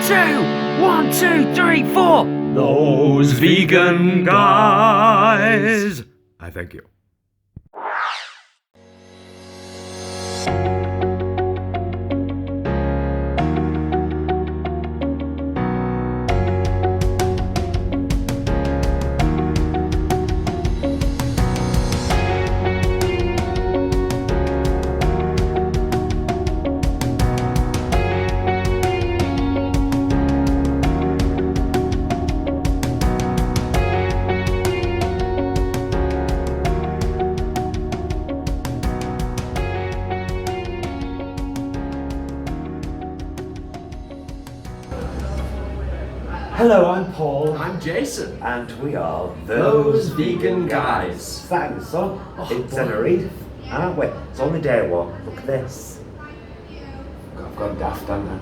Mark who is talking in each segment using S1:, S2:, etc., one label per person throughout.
S1: 2, 1, 2, 3, 4. Those vegan guys. I thank you.
S2: Hello, I'm Paul.
S3: I'm Jason.
S2: And we are
S3: Those Vegan Guys.
S2: Sat in the sun in Tenerife, aren't we? It's only day one. Look at this. I've gone daft, haven't I?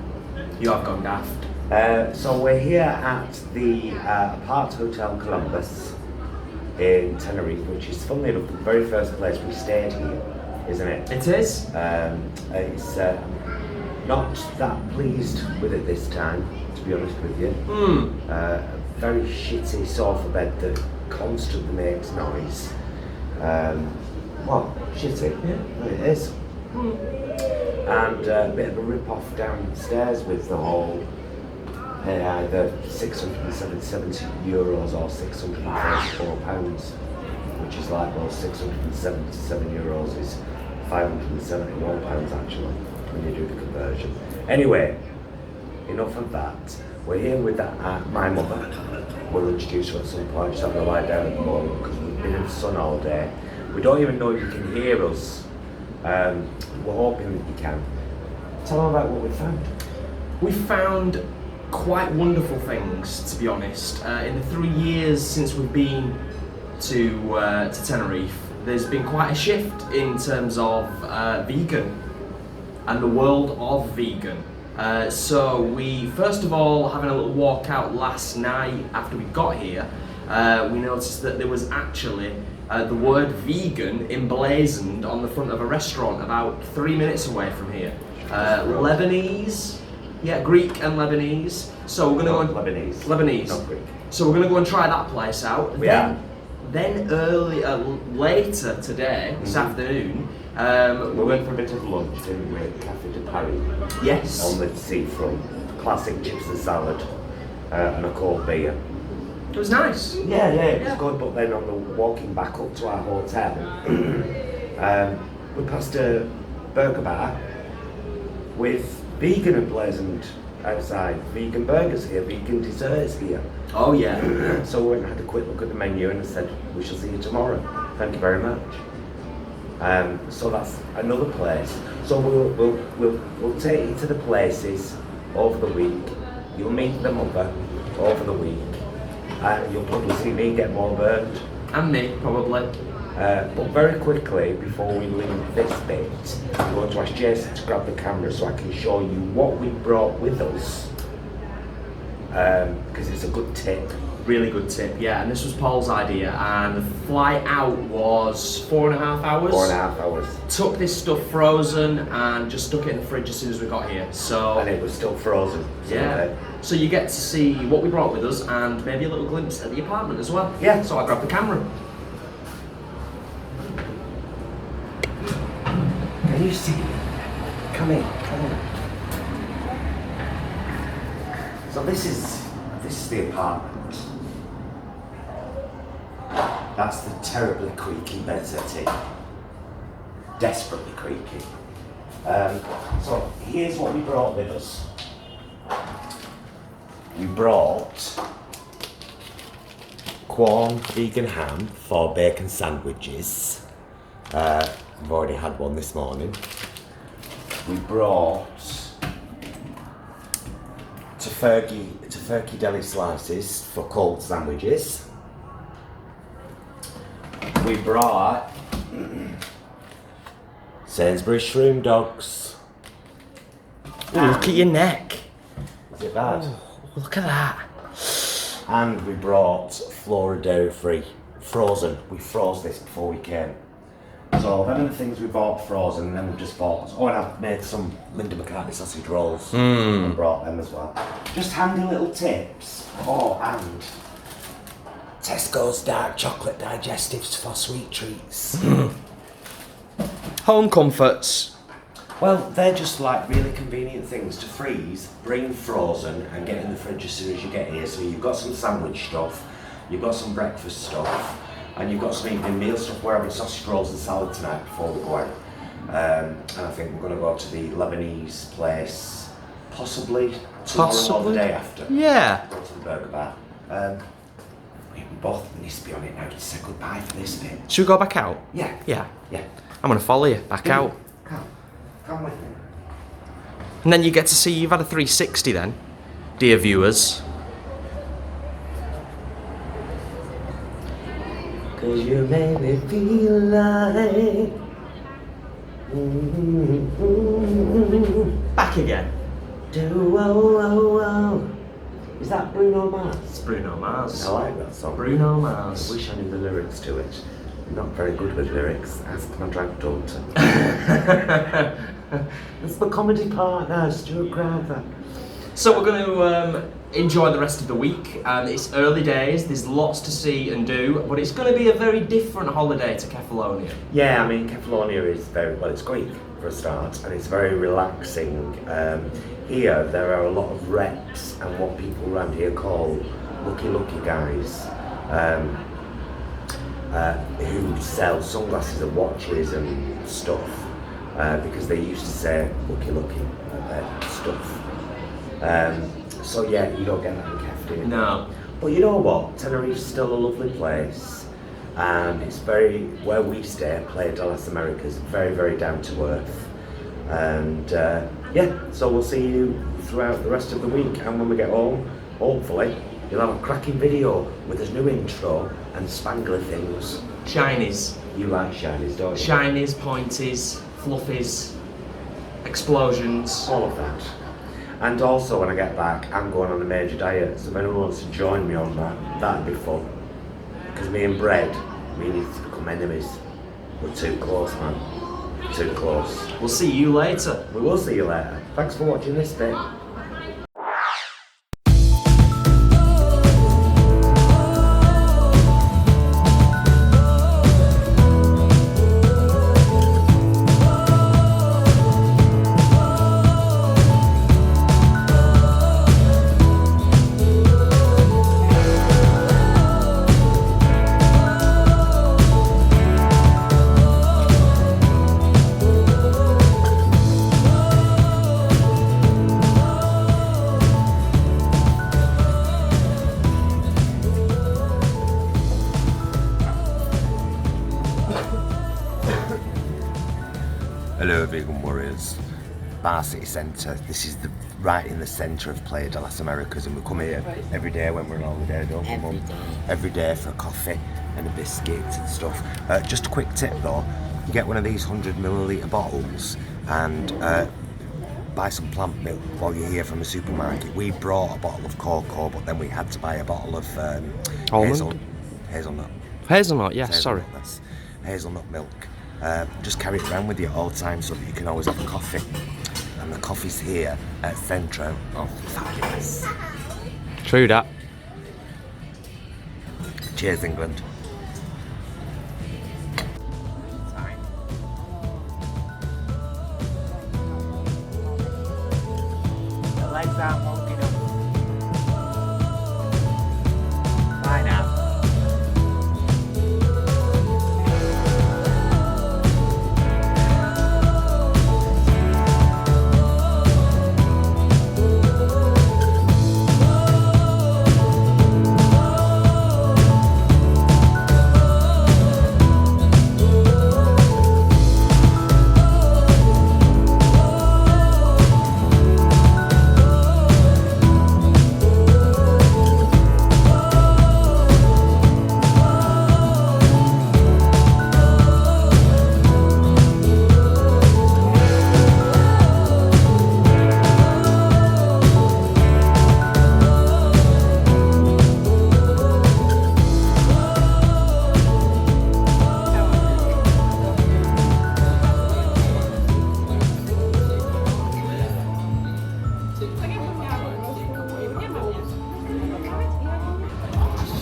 S3: You have gone daft.
S2: So we're here at the Apart Hotel Columbus in Tenerife, which is, funnily enough, the very first place we stayed here, isn't it?
S3: It is.
S2: It's not that pleased with it this time, to be honest with you. A very shitty sofa bed that constantly makes noise. Well, shitty, yeah, it is. And a bit of a rip-off downstairs with the whole either €677 or £634, which is like, well, €677 is £571 actually, when you do the conversion. Anyway, enough of that. We're here with my mother. We'll introduce her at some point. She's having a lie down at the moment because we've been in the sun all day. We don't even know if you can hear us. We're hoping that you can. Tell them about what we found.
S3: We found quite wonderful things, to be honest. In the 3 years since we've been to Tenerife, there's been quite a shift in terms of vegan and the world of vegan. So we, first of all, having a little walk out last night after we got here, we noticed that there was actually the word vegan emblazoned on the front of a restaurant about 3 minutes away from here. Lebanese, yeah, Greek and Lebanese. So we're gonna go and Lebanese.
S2: Not Greek.
S3: So we're gonna go and try that place out.
S2: Yeah.
S3: Then later today, this afternoon,
S2: we went for a bit of lunch, didn't we, at Cafe de Paris?
S3: Yes.
S2: On the seafront. Classic chips and salad and a cold beer.
S3: It was nice.
S2: Yeah, it was good, but then on the walking back up to our hotel, we passed a burger bar with vegan emblazoned outside. Vegan burgers here, vegan desserts here.
S3: Oh yeah.
S2: So we went and had a quick look at the menu and I said, we shall see you tomorrow. Thank you very much. So that's another place. So we'll take you to the places over the week. You'll meet the mother over the week. You'll probably see me get more burned.
S3: And me, probably.
S2: But very quickly, before we leave this bit, I'm going to ask Jason to grab the camera so I can show you what we brought with us. Because it's a good tip.
S3: Really good tip, yeah. And this was Paul's idea. And the flight out was 4.5 hours.
S2: 4.5 hours.
S3: Took this stuff frozen and just stuck it in the fridge as soon as we got here. So.
S2: And it was still frozen.
S3: Yeah. So you get to see what we brought with us and maybe a little glimpse at the apartment as well.
S2: Yeah.
S3: So I grabbed the camera.
S2: Can you see? Come in. So this is the apartment. That's the terribly creaky bed settee. Desperately creaky. So here's what we brought with us. We brought Quorn vegan ham for bacon sandwiches. I've already had one this morning. We brought Tofurkey deli slices for cold sandwiches. We brought Sainsbury's shroom dogs.
S3: Ooh, look at your neck.
S2: Is it bad?
S3: Oh, look at that.
S2: And we brought Flora dairy free, frozen. We froze this before we came. So them are the things we bought frozen, and then we've just bought. Oh, and I've made some Linda McCartney sausage rolls and brought them as well. Just handy little tips. Oh, and Tesco's dark chocolate digestives for sweet treats.
S3: Home comforts.
S2: Well, they're just like really convenient things to freeze, bring frozen, and get in the fridge as soon as you get here. So you've got some sandwich stuff, you've got some breakfast stuff, and you've got some evening meal stuff. We're having sausage rolls and salad tonight before we go out. And I think we're going to go to the Lebanese place, possibly tomorrow or the day after.
S3: Yeah.
S2: Go to the burger bar. We both need to be on it now to say goodbye for this bit.
S3: Should we go back out?
S2: Yeah.
S3: Yeah.
S2: Yeah.
S3: I'm going to follow you back out.
S2: Come with me.
S3: And then you get to see you've had a 360 then, dear viewers.
S2: Cause you made me feel like
S3: Back again.
S2: Is that Bruno Mars?
S3: It's Bruno Mars.
S2: I like that song.
S3: Bruno
S2: I
S3: Mars.
S2: wish I knew the lyrics to it. I'm not very good with lyrics. Ask my drag daughter. It's the comedy partner, Stuart Crowther.
S3: So we're going to enjoy the rest of the week. It's early days, there's lots to see and do, but it's going to be a very different holiday to Kefalonia.
S2: Yeah, I mean, Kefalonia is very, well, it's Greek for a start, and it's very relaxing. Here, there are a lot of reps and what people around here call lucky guys, who sell sunglasses and watches and stuff, because they used to say lucky stuff. So yeah, you don't get that in Kef, do you?
S3: No.
S2: But you know what? Tenerife's still a lovely place, and it's very, where we stay, Playa De Las Americas, very down to earth. And yeah, so we'll see you throughout the rest of the week, and when we get home, hopefully, you'll have a cracking video with his new intro and spangly things.
S3: Shinies.
S2: You like shinies, don't you?
S3: Shinies, pointies, fluffies, explosions.
S2: All of that. And also, when I get back, I'm going on a major diet, so if anyone wants to join me on that, that'd be fun. Because me and bread, we need to become enemies. We're too close, man. Too close.
S3: We'll see you later.
S2: We will see you later. Thanks for watching this bit. Hello vegan warriors, Bar City Centre. This is right in the centre of Playa De Las Americas, and we come here every day when we're on holiday, don't we, Mum? Every day for a coffee and a biscuit and stuff. Just a quick tip though, you get one of these 100ml bottles and buy some plant milk while you're here from a supermarket. We brought a bottle of cocoa, but then we had to buy a bottle of hazelnut.
S3: Hazelnut, yes,
S2: Hazelnut,
S3: sorry.
S2: that's hazelnut milk. Just carry it around with you at all times so that you can always have a coffee. And the coffees here at Centro are fabulous.
S3: True that.
S2: Cheers, England. The legs aren't long enough. Bye now.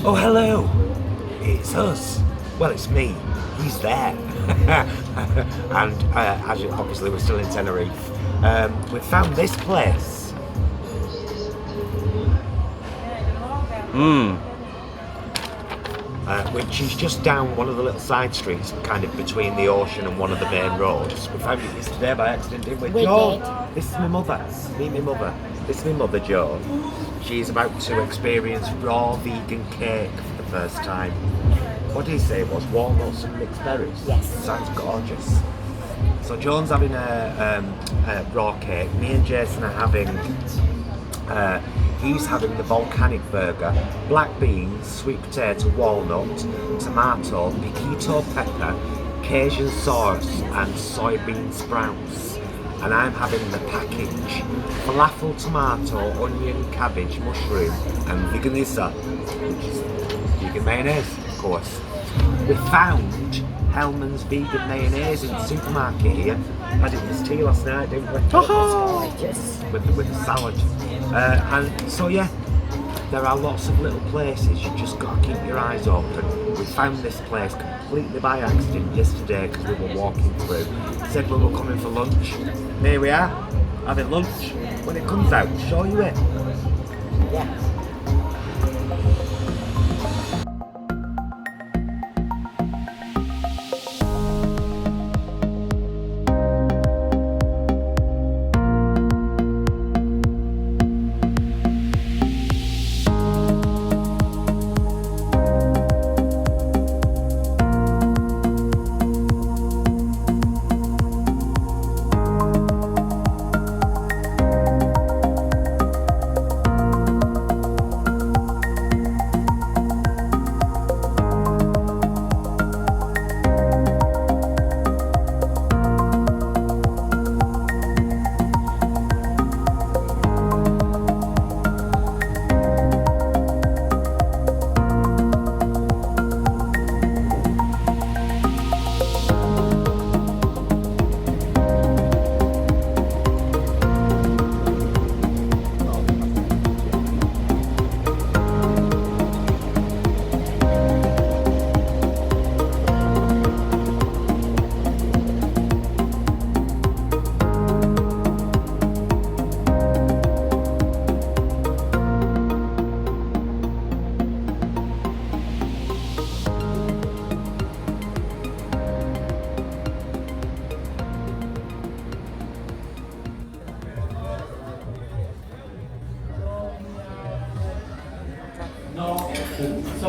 S2: Oh, hello. It's us. Well, it's me. He's there. And as you, obviously we're still in Tenerife. We found this place. Which is just down one of the little side streets, kind of between the ocean and one of the main roads. We found it yesterday by accident, didn't we?
S4: We
S2: Joan,
S4: did.
S2: this is my mother. Meet my mother. This is my mother, Joan. She's about to experience raw vegan cake for the first time. What did he say it was? Walnuts and mixed berries?
S4: Yes.
S2: Sounds gorgeous. So Joan's having a raw cake. Me and Jason are having, he's having the volcanic burger, black beans, sweet potato, walnut, tomato, piquito pepper, Cajun sauce and soybean sprouts. And I'm having the package, falafel, tomato, onion, cabbage, mushroom and veganisa, which is vegan mayonnaise, of course. We found Hellman's vegan mayonnaise in the supermarket here. Had it in this tea last night, didn't we?
S4: Gorgeous.
S2: With the salad. And so yeah, there are lots of little places, you just got to keep your eyes open. We found this place completely by accident yesterday because we were walking through. Said we were coming for lunch. And here we are, having lunch. When it comes out, I'll show you it.
S4: Yeah.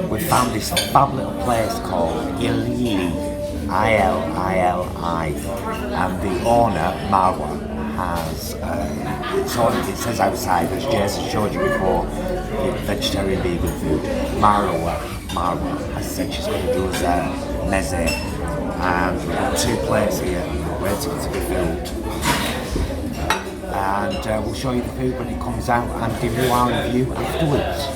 S2: We found this fab little place called Ilili, I-L-I-L-I, and the owner, Marwa, has, it says outside, as Jason showed you before, vegetarian vegan food. Marwa has said she's going to do us a meze, and we've got 2 plates here, waiting to be filled. And we'll show you the food when it comes out and give you our review afterwards.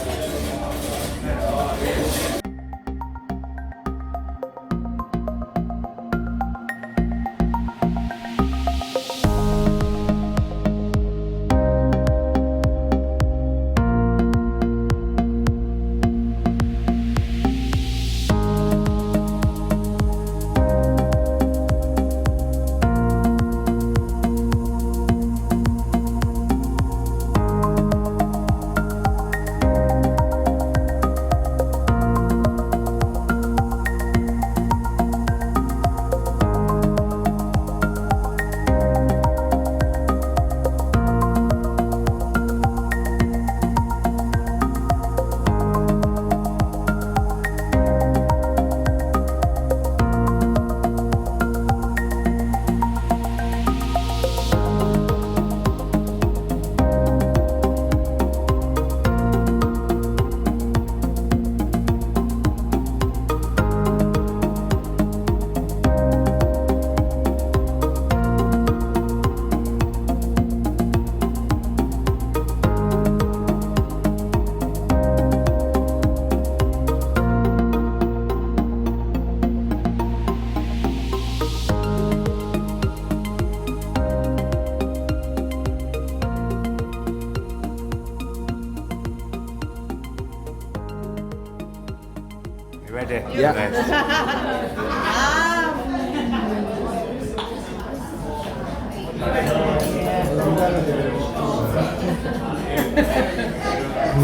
S2: ready?
S5: Yeah.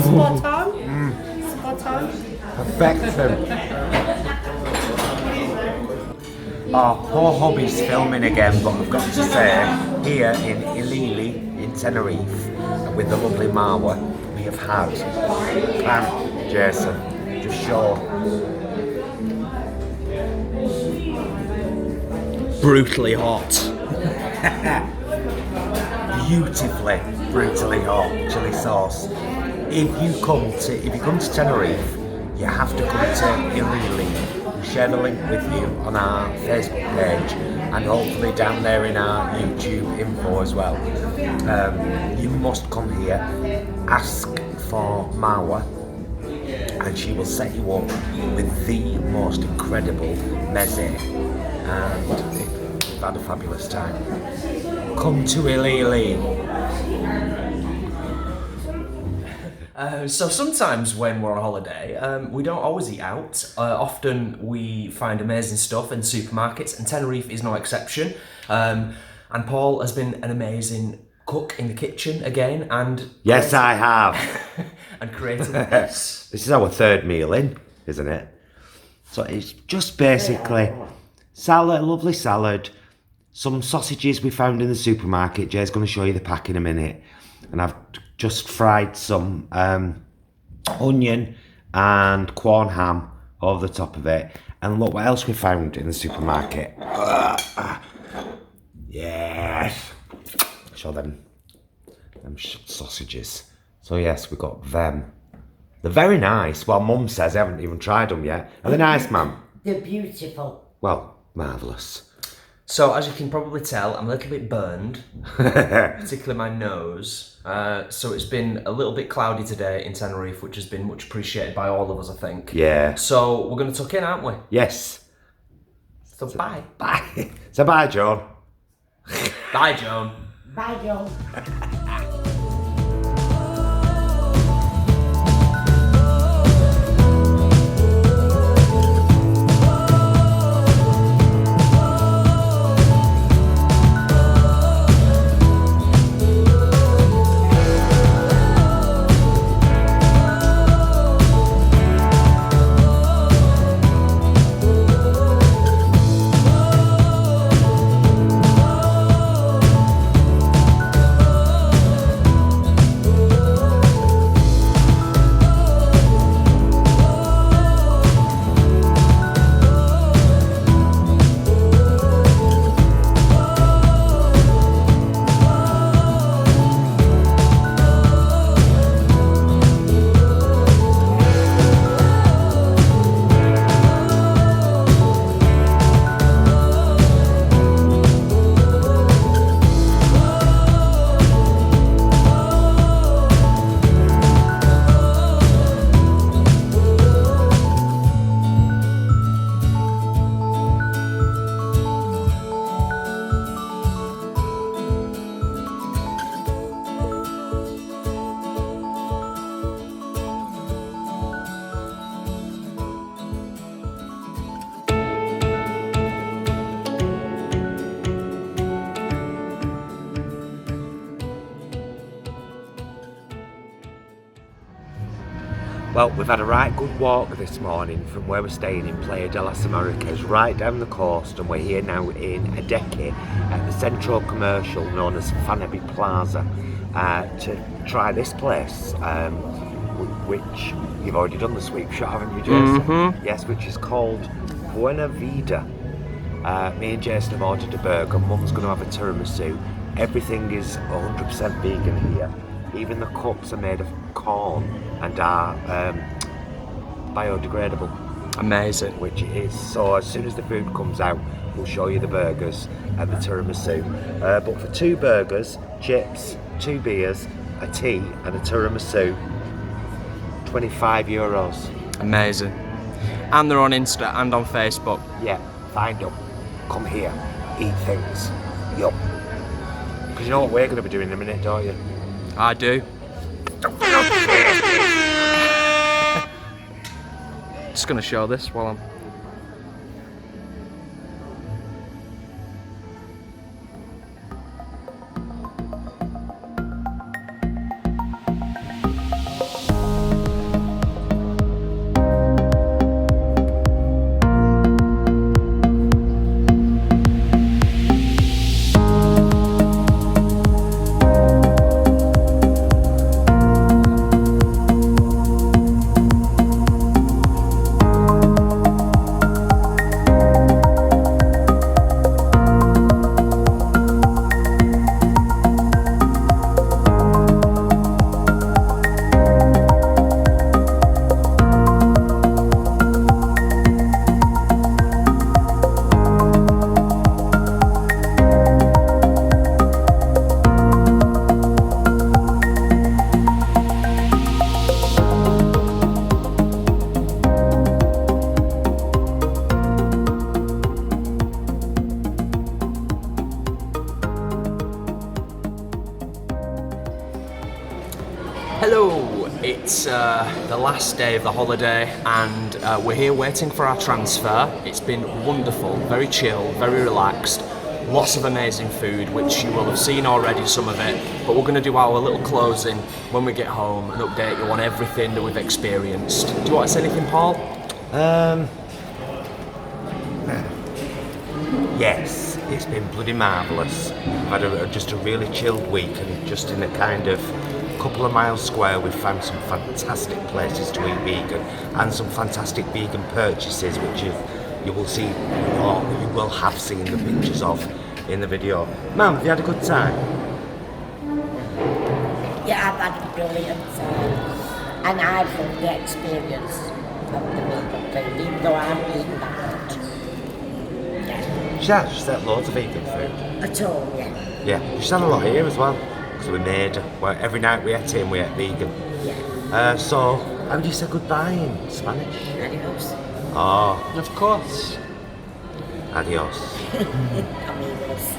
S6: Spot on. Spot on.
S5: Perfection.
S2: Oh, poor hubby's filming again, but I've got to say, here in Ilili, in Tenerife, with the lovely Marwa, we have had Pam, Jason, just show.
S3: Brutally hot.
S2: Beautifully, brutally hot chili sauce. If you come to Tenerife, you have to come to Ilili. We'll share the link with you on our Facebook page and hopefully down there in our YouTube info as well. You must come here, ask for Marwa, and she will set you up with the most incredible meze, and we've had a fabulous time. Come to Ilili.
S3: So sometimes when we're on holiday, we don't always eat out. Often we find amazing stuff in supermarkets, and Tenerife is no exception. And Paul has been an amazing cook in the kitchen again, and
S2: Yes, I have.
S3: and created this.
S2: This is our third meal in, isn't it? So it's just basically salad, lovely salad, some sausages we found in the supermarket. Jay's going to show you the pack in a minute. And I've just fried some onion and corn ham over the top of it. And look what else we found in the supermarket. Yes. Show them sausages. So yes, we got them. They're very nice. Well, Mum says I haven't even tried them yet. Are they nice, Mum?
S4: They're beautiful.
S2: Well, marvellous.
S3: So as you can probably tell, I'm a little bit burned, particularly my nose. So it's been a little bit cloudy today in Tenerife, which has been much appreciated by all of us, I think.
S2: Yeah.
S3: So we're going to tuck in, aren't we?
S2: Yes.
S3: So bye.
S2: Bye. So bye, John.
S3: Bye, Joan.
S4: Bye, Joe.
S2: Well, we've had a right good walk this morning from where we're staying in Playa De Las Americas, right down the coast, and we're here now in Adeque at the Centro Commercial known as Fanabi Plaza to try this place, which you've already done the sweep shot, haven't you, Jason?
S3: Mm-hmm.
S2: Yes, which is called Buena Vida. Me and Jason have ordered a burger, Mum's going to have a tiramisu. Everything is 100% vegan here. Even the cups are made of corn and are biodegradable.
S3: Amazing.
S2: Which it is. So as soon as the food comes out, we'll show you the burgers and the tiramisu. But for 2 burgers, chips, 2 beers, a tea and a tiramisu, €25.
S3: Amazing. And they're on Insta and on Facebook.
S2: Yeah, find them. Come here, eat things. Yup. Because you know what we're going to be doing in a minute, don't you?
S3: I do. just going to show this while I'm... Hello, it's the last day of the holiday and we're here waiting for our transfer. It's been wonderful, very chill, very relaxed, lots of amazing food which you will have seen already, some of it, but we're going to do our little closing when we get home and update you on everything that we've experienced. Do you want to say anything, Paul?
S2: Yes, it's been bloody marvellous. I've had just a really chilled week, and just in a kind of couple of miles square we've found some fantastic places to eat vegan and some fantastic vegan purchases which you will see, or you will have seen the pictures of in the video. Mum, have you had a good time?
S4: Yeah, I've had a brilliant time. And I've loved the experience of the vegan food, even though I haven't eaten that much. Yeah.
S2: She's had loads of vegan food.
S4: At all, yeah.
S2: Yeah, she's had a lot here as well. So we made, well, every night we ate in, we ate vegan.
S4: Yeah.
S2: So, how do you say goodbye in Spanish?
S4: Adios.
S2: Oh,
S3: Of course.
S2: adios.
S4: Amigos.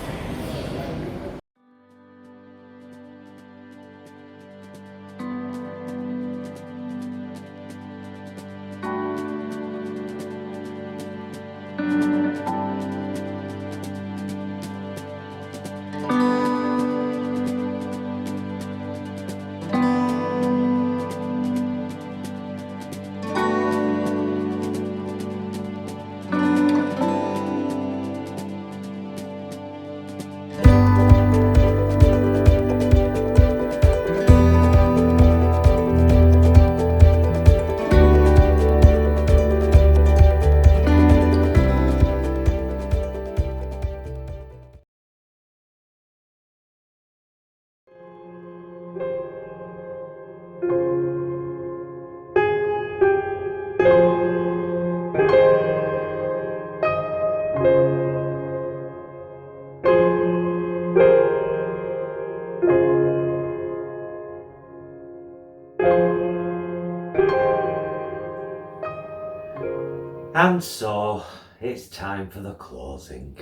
S2: And so, it's time for the closing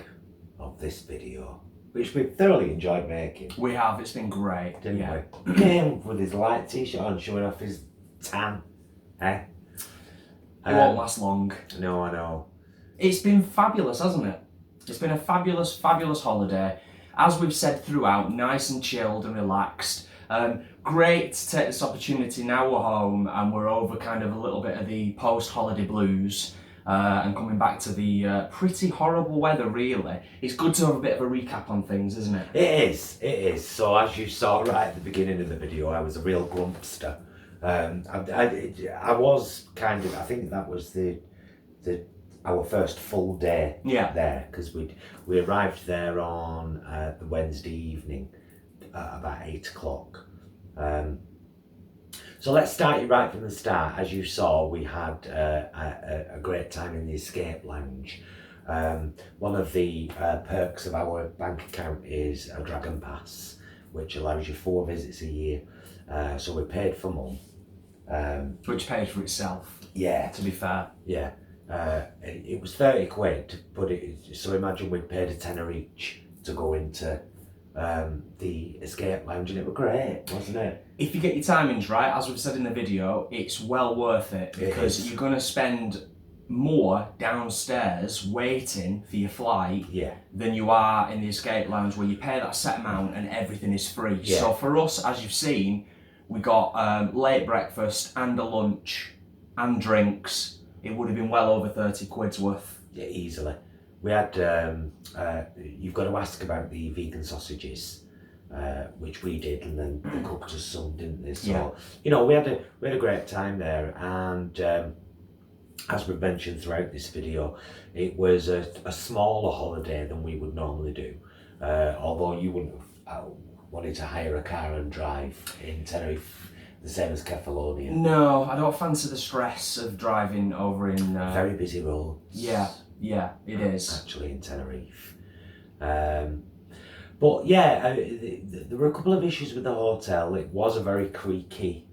S2: of this video, which we've thoroughly enjoyed making,
S3: We have, it's been great.
S2: didn't we? Came with his light t-shirt on, showing off his tan, eh?
S3: It won't last long.
S2: No, I know.
S3: It's been fabulous, hasn't it? It's been a fabulous, fabulous holiday. As we've said throughout, nice and chilled and relaxed. Great to take this opportunity now we're home and we're over kind of a little bit of the post-holiday blues and coming back to the pretty horrible weather, really. It's good to have a bit of a recap on things, isn't it?
S2: It is. So as you saw right at the beginning of the video, I was a real grumpster. I was kind of, I think that was our first full day there, because we arrived there on the Wednesday evening at about 8 o'clock. So let's start it right from the start. As you saw, we had a great time in the escape lounge. One of the perks of our bank account is a Dragon Pass, which allows you 4 visits a year. So we paid for Mum.
S3: Which paid for itself,
S2: Yeah.
S3: to be fair.
S2: Yeah. It was 30 quid to put it, so imagine we'd paid a tenner each to go into the escape lounge, and it was great, wasn't it?
S3: If you get your timings right, as we've said in the video, it's well worth it because you're going to spend more downstairs waiting for your flight
S2: Yeah.
S3: than you are in the escape lounge where you pay that set amount and everything is free.
S2: Yeah.
S3: So for us, as you've seen, we got late breakfast and a lunch and drinks. It would have been well over 30 quid's worth.
S2: Yeah, easily. We had, you've got to ask about the vegan sausages, which we did, and then they cooked us some, didn't they? So,
S3: Yeah.
S2: you know, we had a great time there, and as we've mentioned throughout this video, it was a smaller holiday than we would normally do. Although you wouldn't have wanted to hire a car and drive in Tenerife, the same as Catalonia.
S3: No, I don't fancy the stress of driving over in...
S2: Very busy roads.
S3: Yeah, it is.
S2: Actually, in Tenerife. But yeah, there were a couple of issues with the hotel. It was a very creaky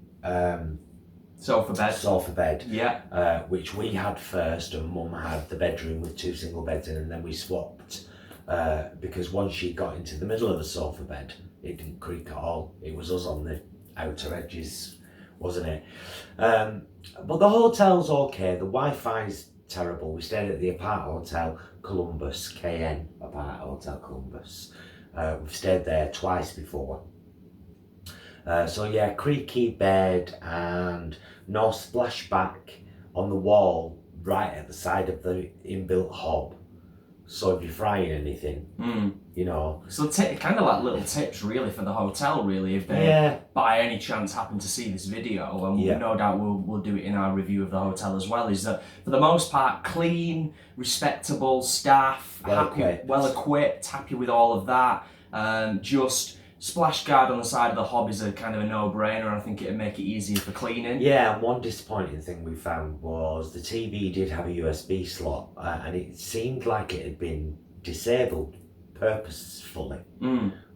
S3: Sofa bed.
S2: Yeah. Which we had first, and Mum had the bedroom with 2 single beds in, and then we swapped because once she got into the middle of the sofa bed, it didn't creak at all. It was us on the outer edges, wasn't it? But the hotel's okay. The Wi-Fi's terrible. We stayed at the Apart Hotel Columbus, KN Apart Hotel Columbus. We've stayed there twice before. So yeah, creaky bed and no splashback on the wall right at the side of the inbuilt hob. So if you're frying anything, you know.
S3: So kind of like little tips really for the hotel really, if they by any chance happen to see this video, and no doubt we'll do it in our review of the hotel as well, is that for the most part clean, respectable staff, well equipped, happy with all of that. Just splash guard on the side of the hob is a kind of a no-brainer. I think it'd make it easier for cleaning.
S2: Yeah, and one disappointing thing we found was the TV did have a USB slot, and it seemed like it had been disabled purposefully,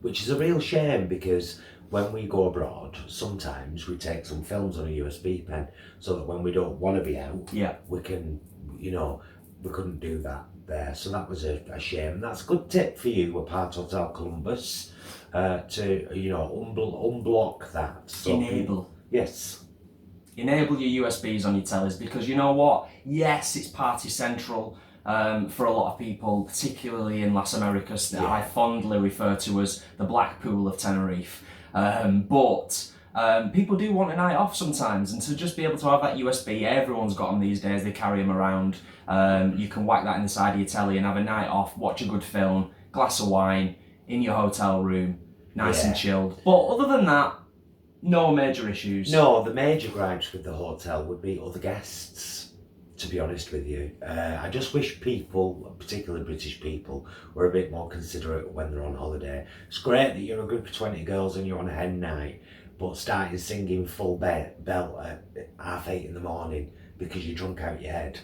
S2: which is a real shame because when we go abroad, sometimes we take some films on a USB pen so that when we don't want to be out, we can, you know, we couldn't do that there. So that was a shame. That's a good tip for you, Apart Hotel Columbus, to, you know, unblock that. So
S3: Enable.
S2: Yes.
S3: Enable your USBs on your tellies, because you know what? Yes, it's party central for a lot of people, particularly in Las Americas, that I fondly refer to as the Blackpool of Tenerife. But people do want a night off sometimes, and to just be able to have that USB, everyone's got them these days, they carry them around. You can whack that in the side of your telly and have a night off, watch a good film, glass of wine, in your hotel room, nice and chilled. But other than that, no major issues.
S2: No, the major gripes with the hotel would be other guests, to be honest with you. I just wish people, particularly British people, were a bit more considerate when they're on holiday. It's great that you're a group of 20 girls and you're on a hen night, but starting singing full belt at 8:30 in the morning because you're drunk out your head,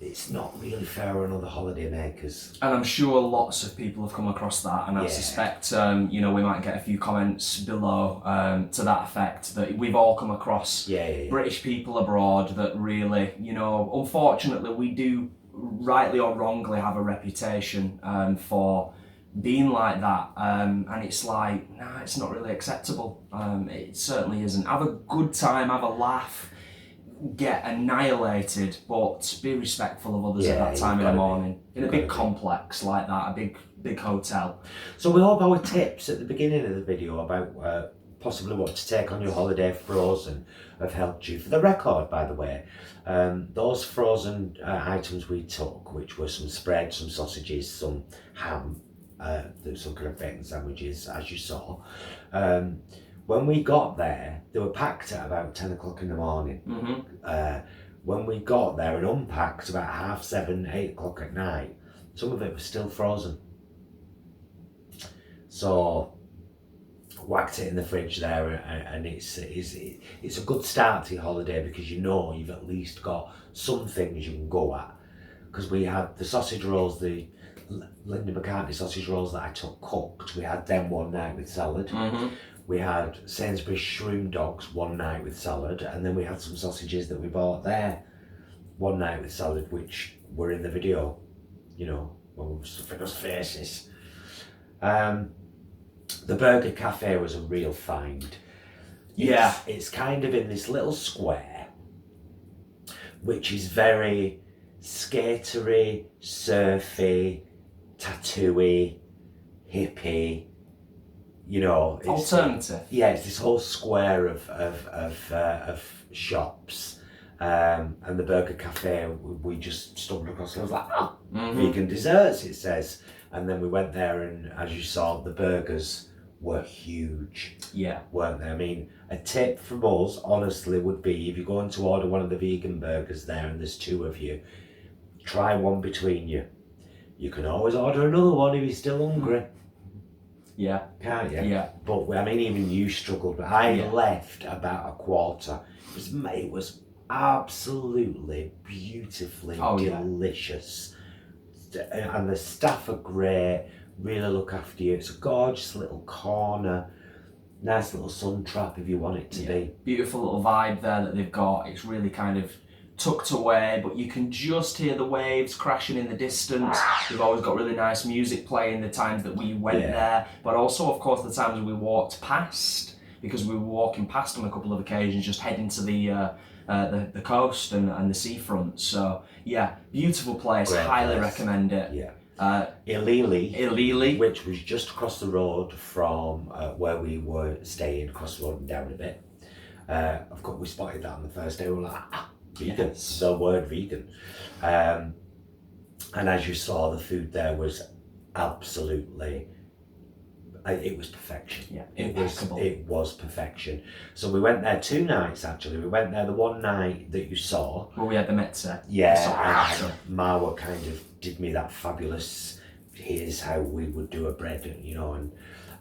S2: it's not really fair on other holiday makers.
S3: And I'm sure lots of people have come across that, and I suspect you know, we might get a few comments below to that effect, that we've all come across British people abroad that really, you know, unfortunately we do, rightly or wrongly, have a reputation for being like that, and it's like, nah, it's not really acceptable. It certainly isn't. Have a good time, have a laugh, get annihilated, but be respectful of others at that time in the morning. In a big complex like that, a big hotel.
S2: So we hope our tips at the beginning of the video about possibly what to take on your holiday frozen have helped you. For the record, by the way, those frozen items we took, which were some spread, some sausages, some ham, some kind of bacon sandwiches, as you saw, when we got there, they were packed at about 10 o'clock in the morning. When we got there and unpacked about 7:30, 8 o'clock at night, some of it was still frozen. So whacked it in the fridge there, and it's a good start to your holiday, because you know you've at least got some things you can go at. Because we had the sausage rolls, the Linda McCartney sausage rolls that I took cooked, we had them one night with salad. We had Sainsbury's shroom dogs one night with salad, and then we had some sausages that we bought there one night with salad, which were in the video, you know, when we were stuffing those faces. The Burger Cafe was a real find. It's kind of in this little square, which is very skatery, surfy, tattooey, hippie. You know, it's
S3: Alternative.
S2: Yeah, it's this whole square of shops, and the burger cafe. We just stumbled across. And I was like, oh, vegan desserts. It says, and then we went there, and as you saw, the burgers were huge.
S3: Yeah.
S2: Weren't they? I mean, a tip from us, honestly, would be if you're going to order one of the vegan burgers there, and there's 2 of you, try one between you. You can always order another one if you're still hungry.
S3: Yeah.
S2: Can't you?
S3: Yeah.
S2: But I mean, even you struggled. But I left about a quarter. It was absolutely beautifully delicious. And the staff are great, really look after you. It's a gorgeous little corner, nice little sun trap if you want it to be.
S3: Beautiful little vibe there that they've got. It's really kind of tucked away, but you can just hear the waves crashing in the distance. We've always got really nice music playing the times that we went there, but also of course the times we walked past, because we were walking past on a couple of occasions just heading to the coast and the seafront. So yeah, beautiful place.
S2: Great
S3: Highly
S2: place.
S3: recommend it.
S2: Yeah.
S3: Ilili,
S2: which was just across the road from where we were staying, across the road and down a bit. Of course, we spotted that on the first day. We were like, vegan, the word vegan. And as you saw, the food there was absolutely, it was perfection.
S3: Yeah,
S2: impeccable. It was perfection. So we went there 2 nights actually. We went there the one night that you saw.
S3: Well, we had the Metza.
S2: Yeah, and Marwa kind of did me that fabulous, here's how we would do a bread, you know,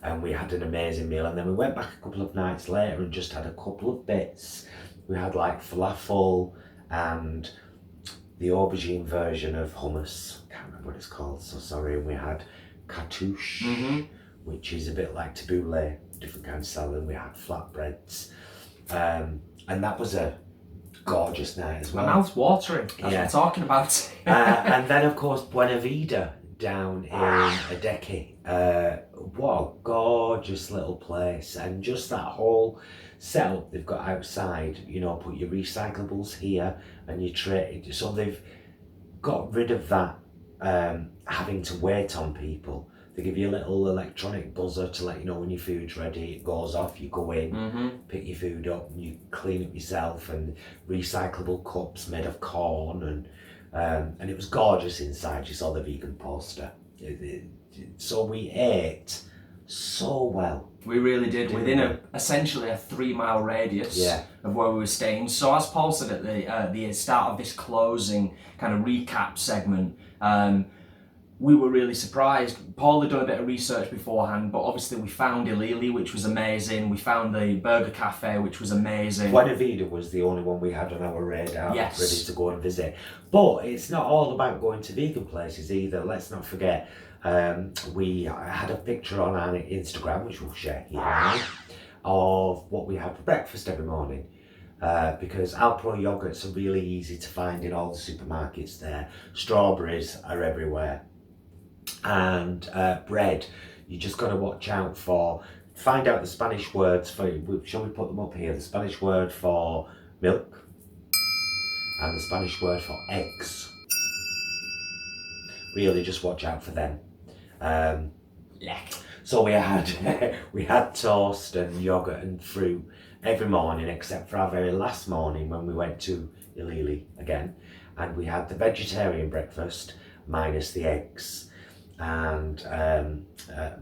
S2: and we had an amazing meal. And then we went back a couple of nights later and just had a couple of bits. We had like falafel and the aubergine version of hummus. Can't remember what it's called, so sorry. And we had cartouche, which is a bit like tabbouleh, different kind of salad. We had flatbreads, and that was a gorgeous night as well.
S3: My mouth's watering. That's what I'm talking about.
S2: And then of course Buena Vida down in Adeki. What a gorgeous little place, and just that whole setup they've got outside. You know, put your recyclables here and your tray. So they've got rid of that having to wait on people. They give you a little electronic buzzer to let you know when your food's ready. It goes off, you go in, pick your food up, and you clean up yourself, and recyclable cups made of corn, and it was gorgeous inside. You saw the vegan poster. So we ate so well.
S3: We really did, within essentially a 3-mile radius of where we were staying. So as Paul said at the start of this closing kind of recap segment, we were really surprised. Paul had done a bit of research beforehand, but obviously we found Ilili, which was amazing. We found the Burger Cafe, which was amazing.
S2: Buena Vida was the only one we had on our radar, ready to go and visit. But it's not all about going to vegan places either. Let's not forget, we had a picture on our Instagram, which we'll share here now, of what we had for breakfast every morning. Because Alpro yogurts are really easy to find in all the supermarkets there. Strawberries are everywhere. And bread, you just got to watch out for, find out the Spanish words for, shall we put them up here? The Spanish word for milk and the Spanish word for eggs. Really just watch out for them. So we had toast and yogurt and fruit every morning, except for our very last morning when we went to Ilili again, and we had the vegetarian breakfast minus the eggs. And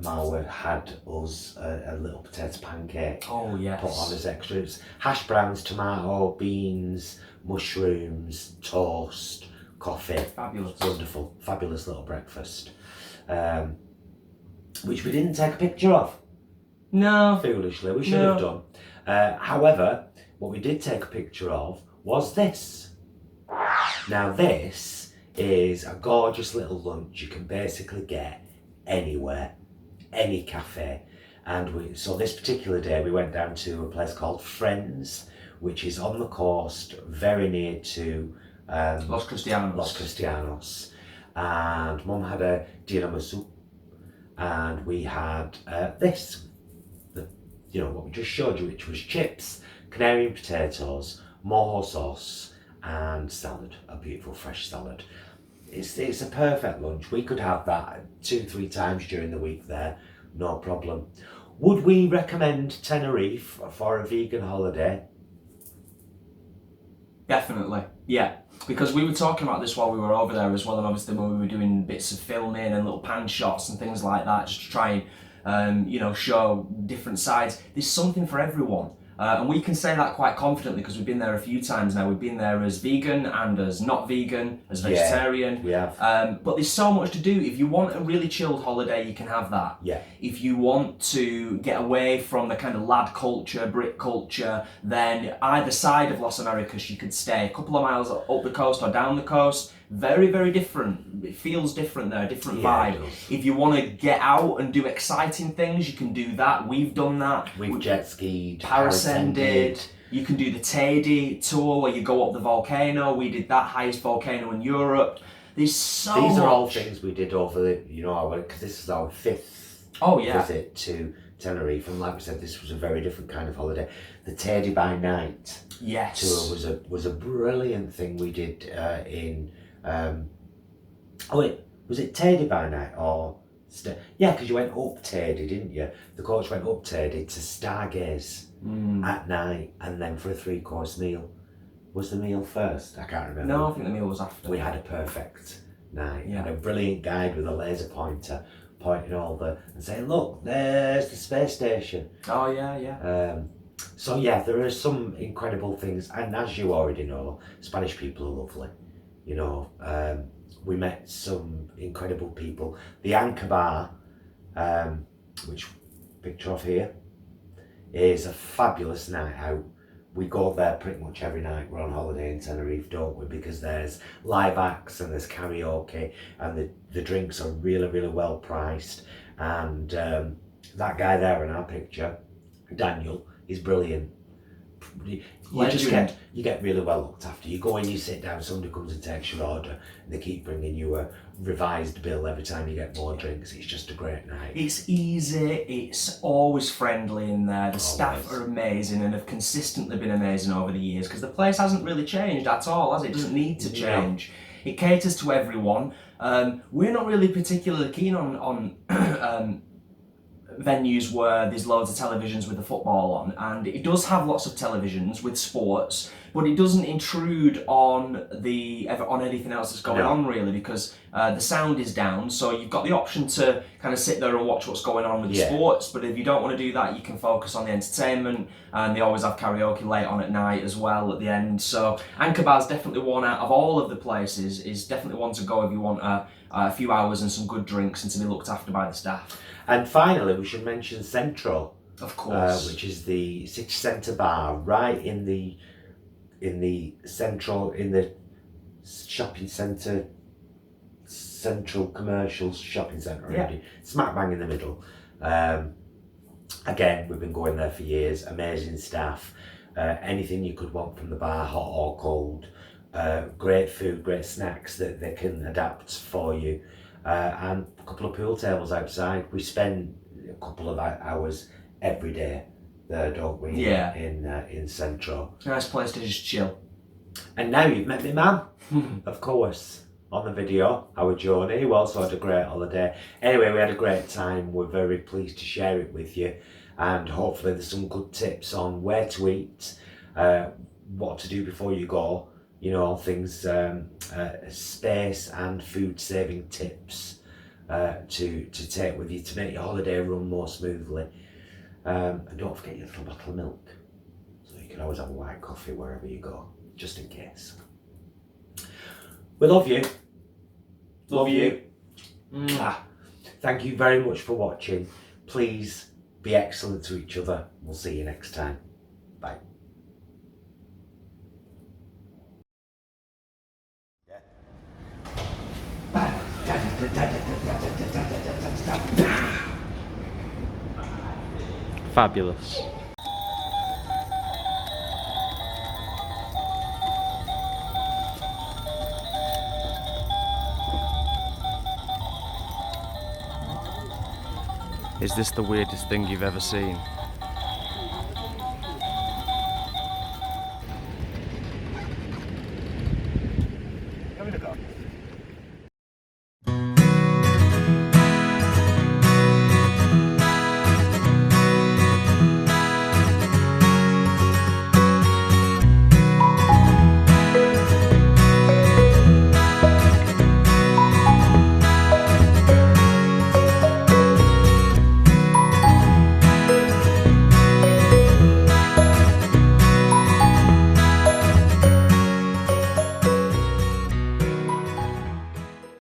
S2: Marwa had us a little potato pancake put on as extras. Hash browns, tomato, beans, mushrooms, toast, coffee.
S3: Fabulous.
S2: Wonderful, fabulous little breakfast. Which we didn't take a picture of.
S3: No.
S2: Foolishly, we should have done. However, what we did take a picture of was this. Now this is a gorgeous little lunch you can basically get anywhere, any cafe. And so this particular day we went down to a place called Friends, which is on the coast, very near to
S3: Los
S2: Cristianos. And Mum had a tiramisu, and we had this, what we just showed you, which was chips, Canarian potatoes, mojo sauce, and salad, a beautiful fresh salad. It's a perfect lunch. We could have that 2-3 times during the week there, no problem. Would we recommend Tenerife for a vegan holiday?
S3: Definitely, yeah. Because we were talking about this while we were over there as well, and obviously when we were doing bits of filming and little pan shots and things like that, just to try and you know, show different sides. There's something for everyone. And we can say that quite confidently because we've been there a few times now. We've been there as vegan and as not vegan, as vegetarian.
S2: Yeah, we have.
S3: But there's so much to do. If you want a really chilled holiday, you can have that.
S2: Yeah.
S3: If you want to get away from the kind of lad culture, Brit culture, then either side of Las Americas you could stay. A couple of miles up the coast or down the coast. Very, very different. It feels different there, different vibe. If you want to get out and do exciting things, you can do that. We've done that.
S2: We've jet skied,
S3: parascended. You can do the Teddy tour where you go up the volcano. We did that, highest volcano in Europe. There's so
S2: These are all
S3: much.
S2: things we did over the, you know, because this is our 5th visit to Tenerife, and like we said, this was a very different kind of holiday. The Teddy by Night tour was a brilliant thing we did in. Was it Teddy by Night or? Yeah, because you went up Teddy, didn't you? The coach went up Teddy to stargaze at night, and then for a 3-course meal. Was the meal first? I can't remember.
S3: No, I think the meal was after.
S2: We had a perfect night.
S3: Yeah.
S2: And a brilliant guide with a laser pointer pointing over and saying, "Look, there's the space station."
S3: Oh yeah, yeah.
S2: So yeah, there are some incredible things, and as you already know, Spanish people are lovely. You know, we met some incredible people. The Anchor Bar, which picture off here, is a fabulous night out. We go there pretty much every night. We're on holiday in Tenerife, don't we? Because there's live acts and there's karaoke, and the drinks are really, really well priced. And that guy there in our picture, Daniel, is brilliant. You get really well looked after. You go in, you sit down, somebody comes and takes your order, and they keep bringing you a revised bill every time you get more drinks. It's just a great night.
S3: It's easy, it's always friendly in there. The staff are amazing and have consistently been amazing over the years because the place hasn't really changed at all, has it? It doesn't need to change. It caters to everyone. We're not really particularly keen on venues where there's loads of televisions with the football on, and it does have lots of televisions with sports, but it doesn't intrude on anything else that's going on really, because the sound is down, so you've got the option to kind of sit there and watch what's going on with the sports, but if you don't want to do that, you can focus on the entertainment, and they always have karaoke late on at night as well at the end. So Anchor Bar's definitely one out of all of the places, is definitely one to go if you want a few hours and some good drinks and to be looked after by the staff.
S2: And finally, we should mention Central,
S3: of course,
S2: which is the city centre bar right in the shopping centre, Central Commercial Shopping Centre, smack bang in the middle. Again, we've been going there for years. Amazing staff. Anything you could want from the bar, hot or cold. Great food, great snacks that they can adapt for you. And a couple of pool tables outside. We spend a couple of hours every day there, don't we?
S3: Yeah.
S2: In Central.
S3: Nice place to just chill.
S2: And now you've met me, man. Of course, on the video, our journey. We also had a great holiday. Anyway, we had a great time. We're very pleased to share it with you, and hopefully there's some good tips on where to eat, what to do before you go. You know, things, space and food saving tips to take with you to make your holiday run more smoothly. And don't forget your little bottle of milk, so you can always have a white coffee wherever you go, just in case. We love you. Love you. Thank you very much for watching. Please be excellent to each other. We'll see you next time. Bye.
S1: Fabulous. Is this the weirdest thing you've ever seen?